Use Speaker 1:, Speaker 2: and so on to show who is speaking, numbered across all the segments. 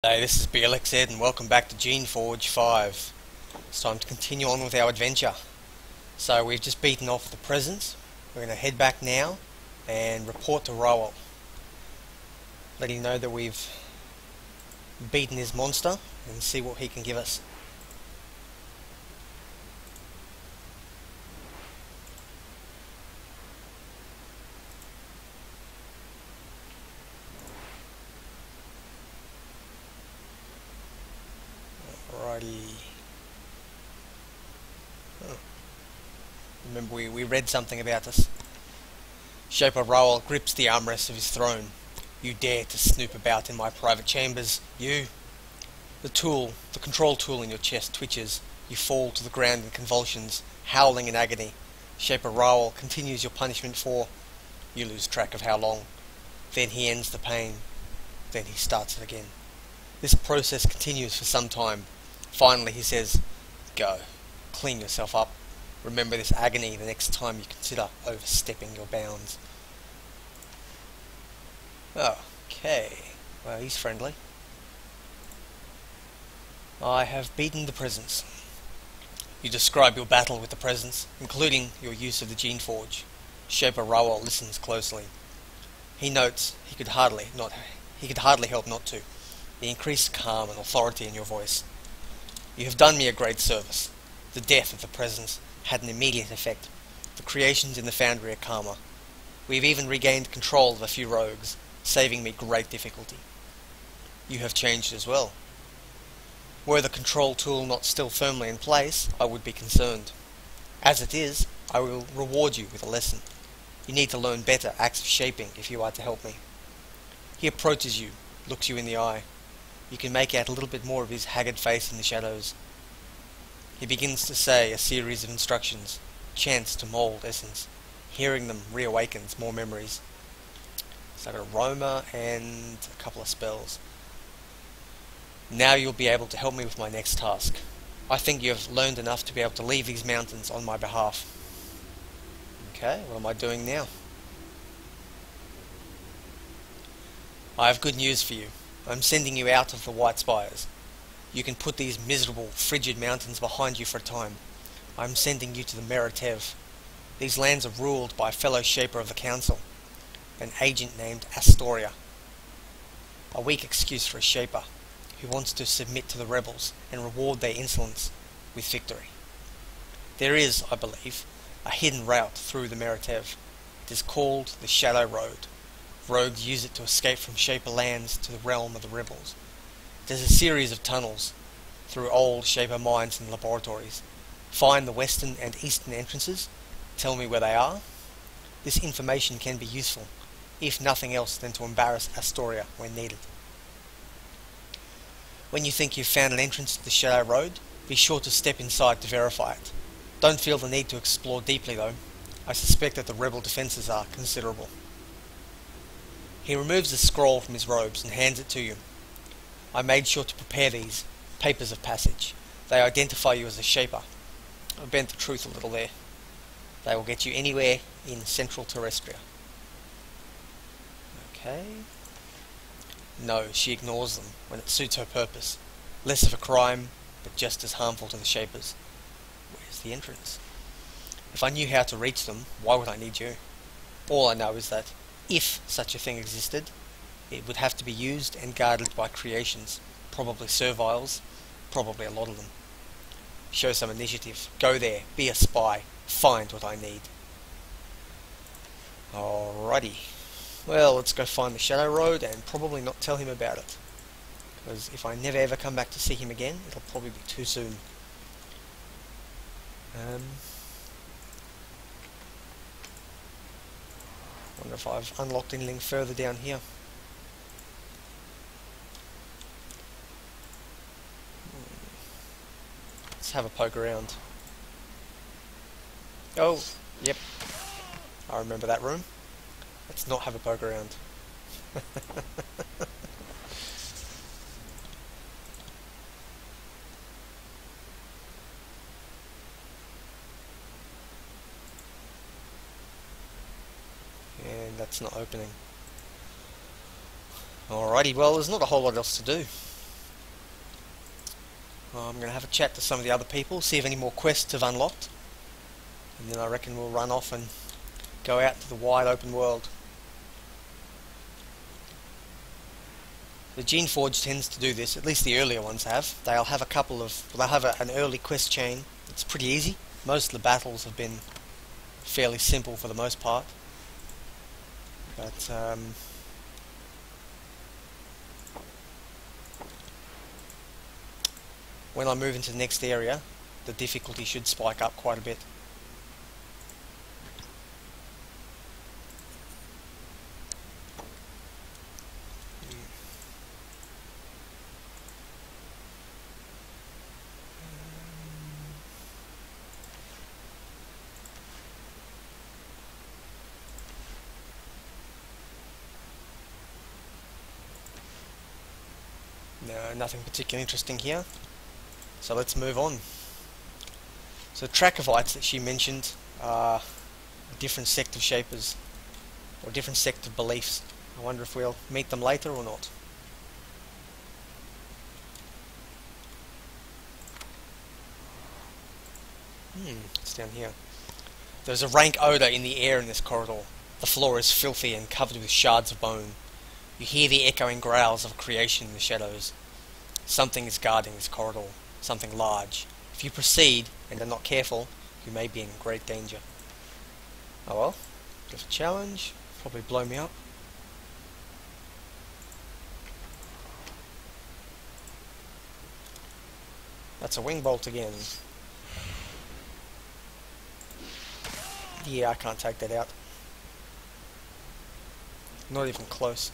Speaker 1: Hey, this is Blxz and welcome back to Geneforge 5. It's time to continue on with our adventure. So we've just beaten off the presence. We're going to head back now and report to Rowell. Let him know that we've beaten his monster and see what he can give us. Alrighty. Oh. Remember we read something about this. Shaper Rowell grips the armrest of his throne. You dare to snoop about in my private chambers, you? The control tool in your chest twitches. You fall to the ground in convulsions, howling in agony. Shaper Rowell continues your punishment for... You lose track of how long. Then he ends the pain. Then he starts it again. This process continues for some time. Finally he says, Go. Clean yourself up. Remember this agony the next time you consider overstepping your bounds. Okay. Well, he's friendly. I have beaten the presence. You describe your battle with the presence, including your use of the Geneforge. Shaper Rowell listens closely. He notes he could hardly help not to. The increased calm and authority in your voice. You have done me a great service. The death of the presence had an immediate effect. The creations in the foundry are calmer. We have even regained control of a few rogues, saving me great difficulty. You have changed as well. Were the control tool not still firmly in place, I would be concerned. As it is, I will reward you with a lesson. You need to learn better acts of shaping if you are to help me. He approaches you, looks you in the eye. You can make out a little bit more of his haggard face in the shadows. He begins to say a series of instructions, chants to mould essence. Hearing them reawakens more memories. So I've got aroma and a couple of spells. Now you'll be able to help me with my next task. I think you have learned enough to be able to leave these mountains on my behalf. Okay, what am I doing now? I have good news for you. I'm sending you out of the White Spires. You can put these miserable, frigid mountains behind you for a time. I'm sending you to the Meritev. These lands are ruled by a fellow shaper of the council, an agent named Astoria. A weak excuse for a shaper who wants to submit to the rebels and reward their insolence with victory. There is, I believe, a hidden route through the Meritev. It is called the Shadow Road. Rogues use it to escape from Shaper lands to the realm of the rebels. There's a series of tunnels through old Shaper mines and laboratories. Find the western and eastern entrances. Tell me where they are. This information can be useful, if nothing else than to embarrass Astoria when needed. When you think you've found an entrance to the Shadow Road, be sure to step inside to verify it. Don't feel the need to explore deeply though. I suspect that the rebel defences are considerable. He removes a scroll from his robes and hands it to you. I made sure to prepare these papers of passage. They identify you as a shaper. I bent the truth a little there. They will get you anywhere in Central Terrestria. Okay. No, she ignores them when it suits her purpose. Less of a crime, but just as harmful to the shapers. Where's the entrance? If I knew how to reach them, why would I need you? All I know is that if such a thing existed, it would have to be used and guarded by creations, probably serviles, probably a lot of them. Show some initiative. Go there, be a spy, find what I need. Alrighty. Well, let's go find the Shadow Road and probably not tell him about it. Because if I never ever come back to see him again, it'll probably be too soon. Wonder if I've unlocked anything further down here. Let's have a poke around. Oh, yep. I remember that room. Let's not have a poke around. And that's not opening. Alrighty, well, there's not a whole lot else to do. I'm going to have a chat to some of the other people, see if any more quests have unlocked, and then I reckon we'll run off and go out to the wide open world. The Geneforge tends to do this, at least the earlier ones have. They'll have an early quest chain. It's pretty easy. Most of the battles have been fairly simple for the most part. But when I move into the next area, the difficulty should spike up quite a bit. No, nothing particularly interesting here. So let's move on. So Trachovites that she mentioned are a different sect of shapers, or a different sect of beliefs. I wonder if we'll meet them later or not. It's down here. There's a rank odour in the air in this corridor. The floor is filthy and covered with shards of bone. You hear the echoing growls of creation in the shadows. Something is guarding this corridor. Something large. If you proceed and are not careful, you may be in great danger. Oh well, just a challenge. Probably blow me up. That's a wing bolt again. Yeah, I can't take that out. Not even close.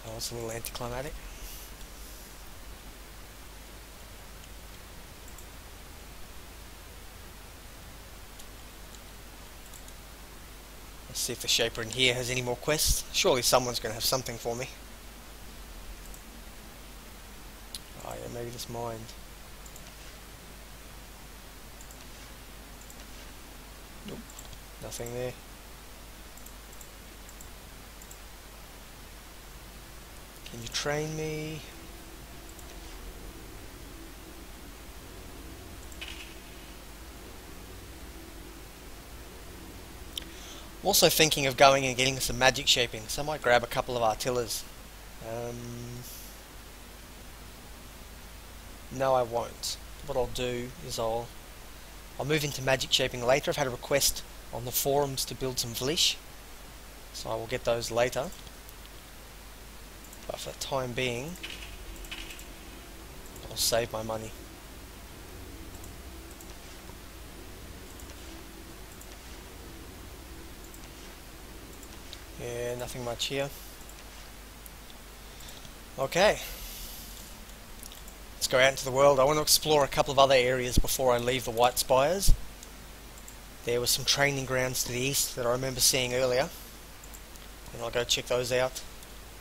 Speaker 1: Oh, it's a little anticlimactic. Let's see if the shaper in here has any more quests. Surely someone's going to have something for me. Oh yeah, maybe this mind. Nope, nothing there. Can you train me? I'm also thinking of going and getting some magic shaping, so I might grab a couple of artillers. No, I won't. What I'll do is I'll move into magic shaping later. I've had a request on the forums to build some Vlish, so I will get those later. But for the time being, I'll save my money. Yeah, nothing much here. Okay. Let's go out into the world. I want to explore a couple of other areas before I leave the White Spires. There were some training grounds to the east that I remember seeing earlier, and I'll go check those out.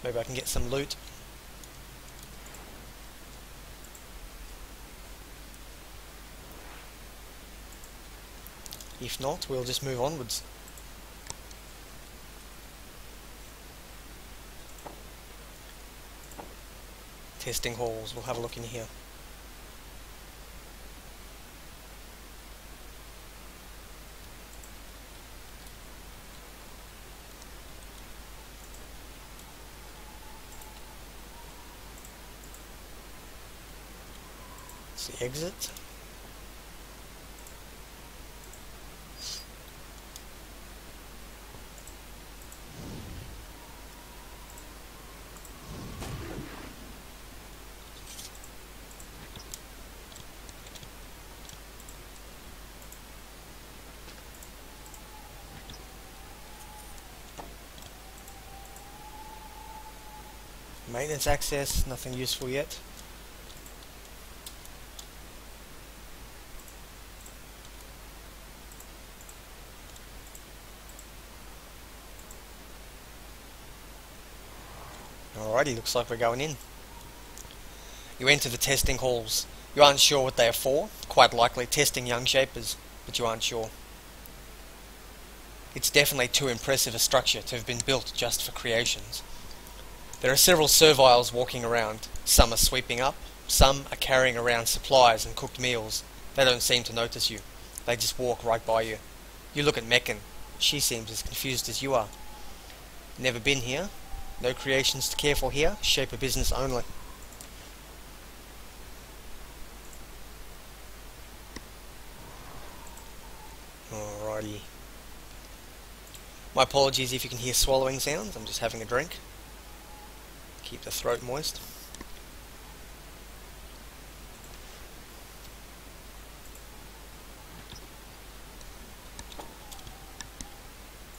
Speaker 1: Maybe I can get some loot. If not, we'll just move onwards. Testing halls, we'll have a look in here. It's the exit. Maintenance access, nothing useful yet. Alrighty, looks like we're going in. You enter the testing halls. You aren't sure what they are for. Quite likely testing young shapers, but you aren't sure. It's definitely too impressive a structure to have been built just for creations. There are several serviles walking around. Some are sweeping up, some are carrying around supplies and cooked meals. They don't seem to notice you. They just walk right by you. You look at Meccan. She seems as confused as you are. Never been here. No creations to care for here. Shape a business only. Alrighty. My apologies if you can hear swallowing sounds. I'm just having a drink. Keep the throat moist.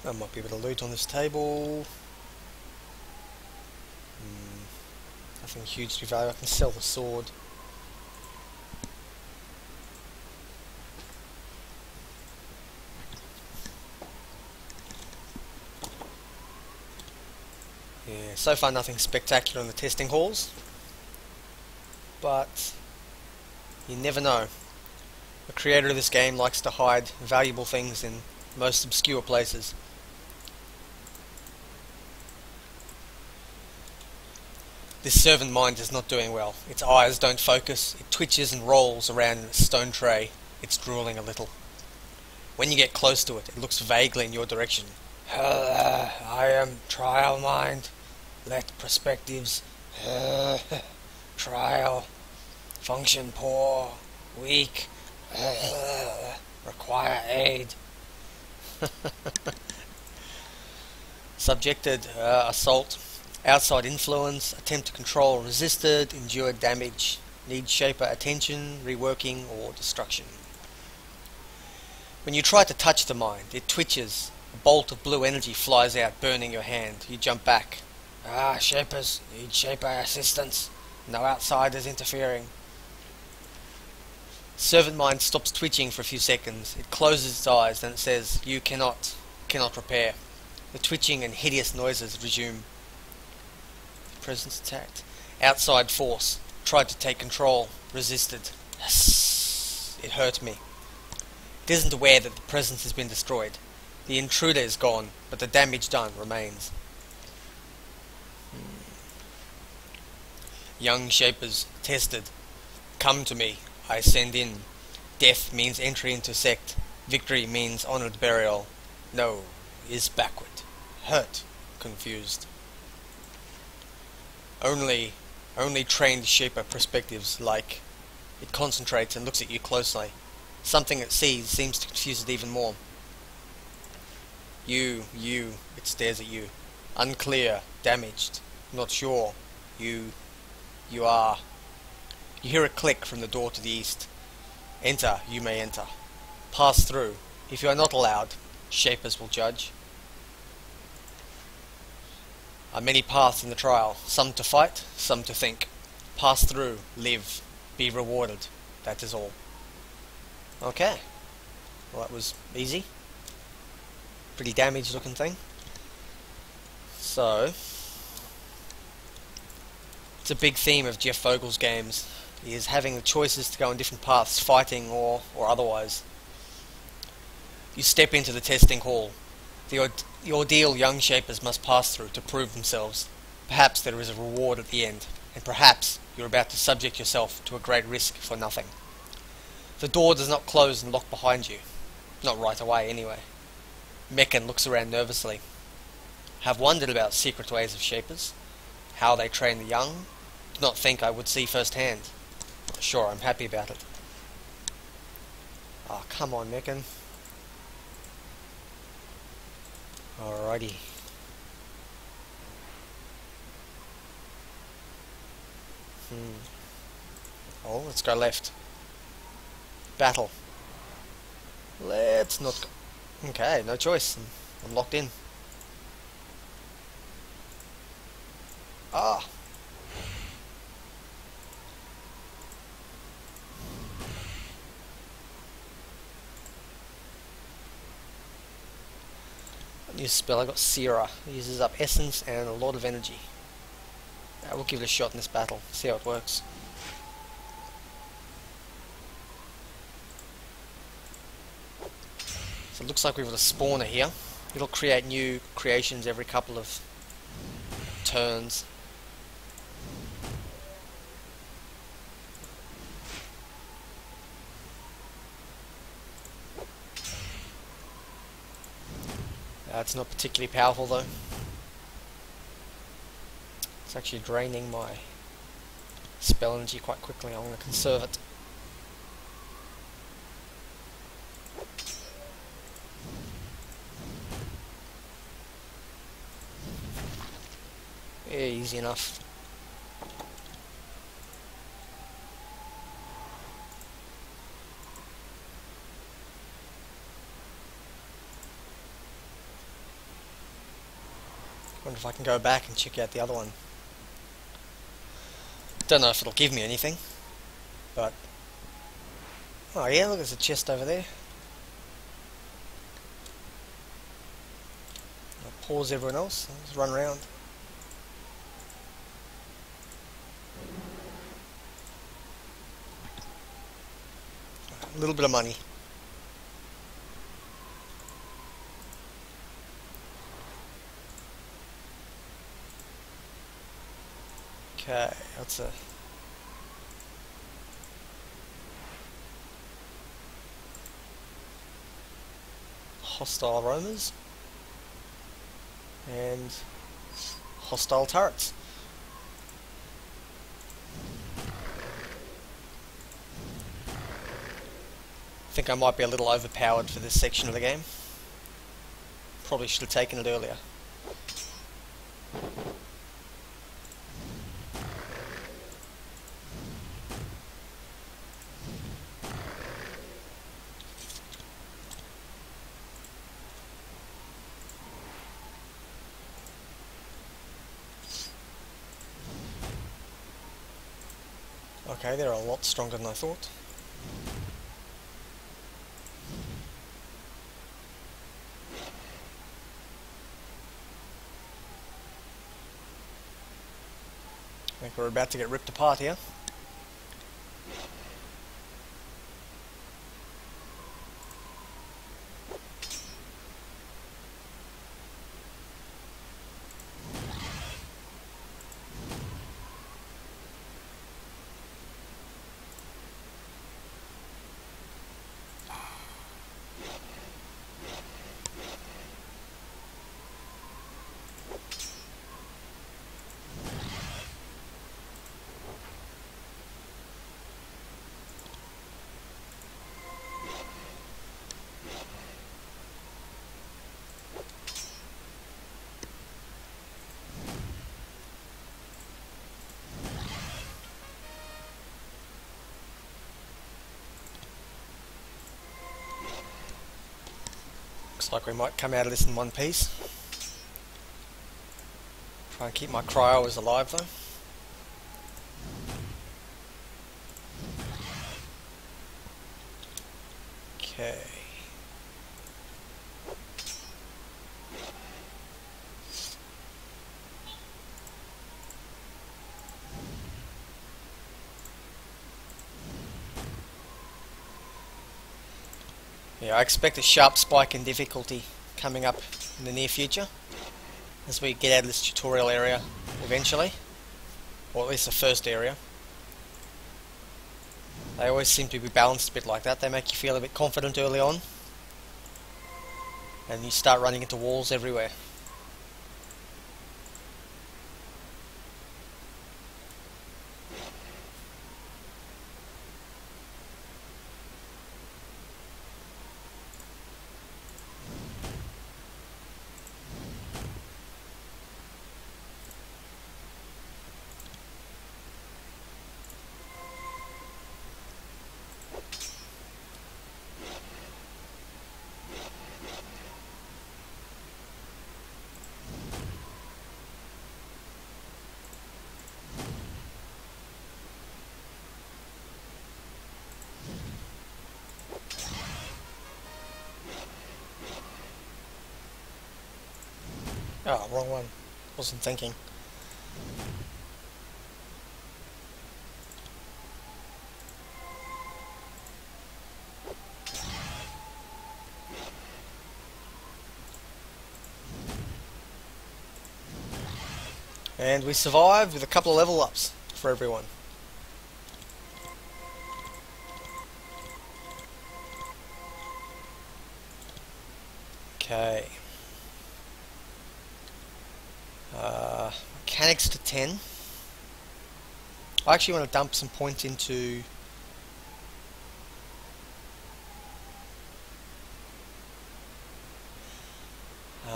Speaker 1: There might be a bit of loot on this table. Nothing hugely valuable. I can sell the sword. Yeah, so far nothing spectacular in the testing halls, but you never know. The creator of this game likes to hide valuable things in most obscure places. This servant mind is not doing well. Its eyes don't focus, it twitches and rolls around in a stone tray. It's drooling a little. When you get close to it, it looks vaguely in your direction. I am trial mind. Let perspectives trial function poor, weak, require aid. Subjected, assault, outside influence, attempt to control resisted, endured damage, need shaper attention, reworking or destruction. When you try to touch the mind, it twitches. A bolt of blue energy flies out, burning your hand. You jump back. Shapers need shaper assistance. No outsiders interfering. Servant mind stops twitching for a few seconds. It closes its eyes, then it says, "You cannot repair." The twitching and hideous noises resume. Presence attacked. Outside force. Tried to take control. Resisted. Yes. It hurt me. It isn't aware that the presence has been destroyed. The intruder is gone, but the damage done remains. Young shapers tested. Come to me. I send in. Death means entry into sect. Victory means honored burial. No is backward. Hurt. Confused. Only trained shaper perspectives like. It concentrates and looks at you closely. Something it sees seems to confuse it even more. You, it stares at you. Unclear, damaged, not sure. You are. You hear a click from the door to the east. Enter, you may enter. Pass through. If you are not allowed, shapers will judge. Are many paths in the trial, some to fight, some to think. Pass through, live, be rewarded. That is all. Okay. Well, that was easy. Pretty damaged looking thing. So, it's a big theme of Jeff Vogel's games, is having the choices to go on different paths, fighting or otherwise. You step into the testing hall. The ordeal young shapers must pass through to prove themselves. Perhaps there is a reward at the end, and perhaps you're about to subject yourself to a great risk for nothing. The door does not close and lock behind you. Not right away, anyway. Meccan looks around nervously. Have wondered about secret ways of shapers, how they train the young. Do not think I would see firsthand. Sure, I'm happy about it. Oh, come on, Meccan. Alrighty. Oh, let's go left. Battle. Let's not go. Okay, no choice. I'm locked in. Ah. New spell, I got Sierra. Uses up essence and a lot of energy. We'll give it a shot in this battle, see how it works. So it looks like we've got a spawner here. It'll create new creations every couple of turns. It's not particularly powerful though. It's actually draining my spell energy quite quickly. I'm going to conserve it. Yeah, easy enough. Wonder if I can go back and check out the other one. Don't know if it'll give me anything, but... Oh yeah, look, there's a chest over there. I'll pause everyone else, let's run around. A little bit of money. Okay, that's a... hostile roamers and hostile turrets. I think I might be a little overpowered for this section of the game. Probably should have taken it earlier. Okay, they're a lot stronger than I thought. I think we're about to get ripped apart here. Looks like we might come out of this in one piece. Try and keep my cryos alive though. Okay. Yeah, I expect a sharp spike in difficulty coming up in the near future as we get out of this tutorial area eventually, or at least the first area. They always seem to be balanced a bit like that. They make you feel a bit confident early on, and you start running into walls everywhere. Oh, wrong one. Wasn't thinking. And we survived with a couple of level ups for everyone. Okay. Mechanics to 10. I actually want to dump some points into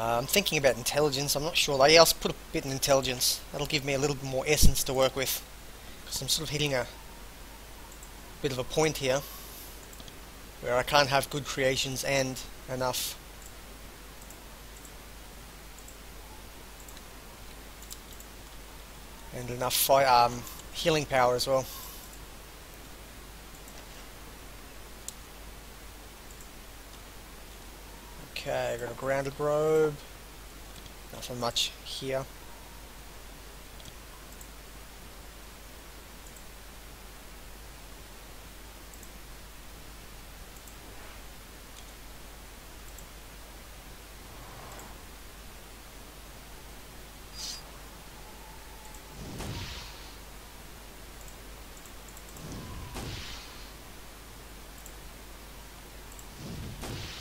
Speaker 1: I'm thinking about intelligence. I'm not sure. Yeah, I'll put a bit in intelligence. That'll give me a little bit more essence to work with, because I'm sort of hitting a bit of a point here where I can't have good creations and enough healing power as well. Okay, got a grounded robe. Nothing much here.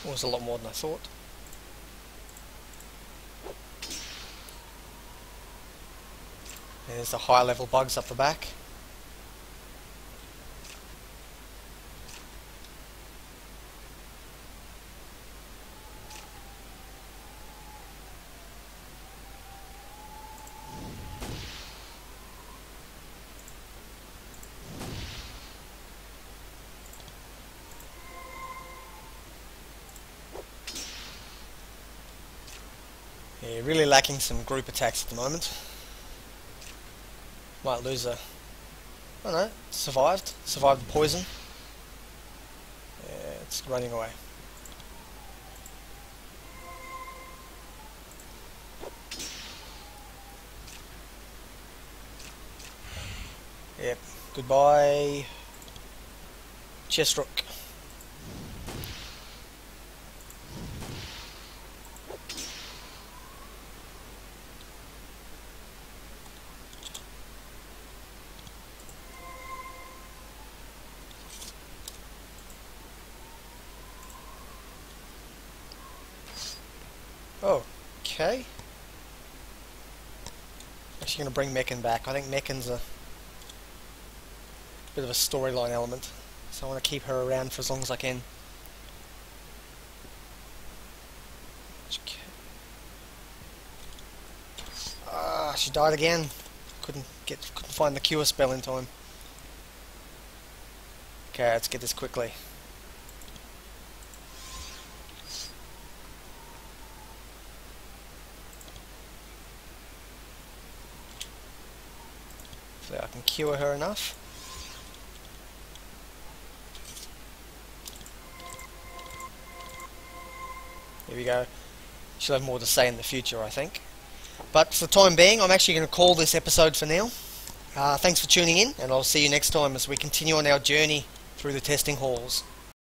Speaker 1: Was a lot more than I thought. There's the high level bugs up the back. Yeah, really lacking some group attacks at the moment. Might lose a... Oh no, survived. Survived the poison. Yeah, it's running away. Yep, goodbye. Chest rook. Oh, okay. Actually going to bring Meccan back. I think Meccan's a bit of a storyline element, so I want to keep her around for as long as I can. Okay. Ah, she died again. Couldn't find the cure spell in time. Okay, let's get this quickly. So I can cure her enough. Here we go. She'll have more to say in the future, I think. But for the time being, I'm actually going to call this episode for now. Thanks for tuning in, and I'll see you next time as we continue on our journey through the testing halls.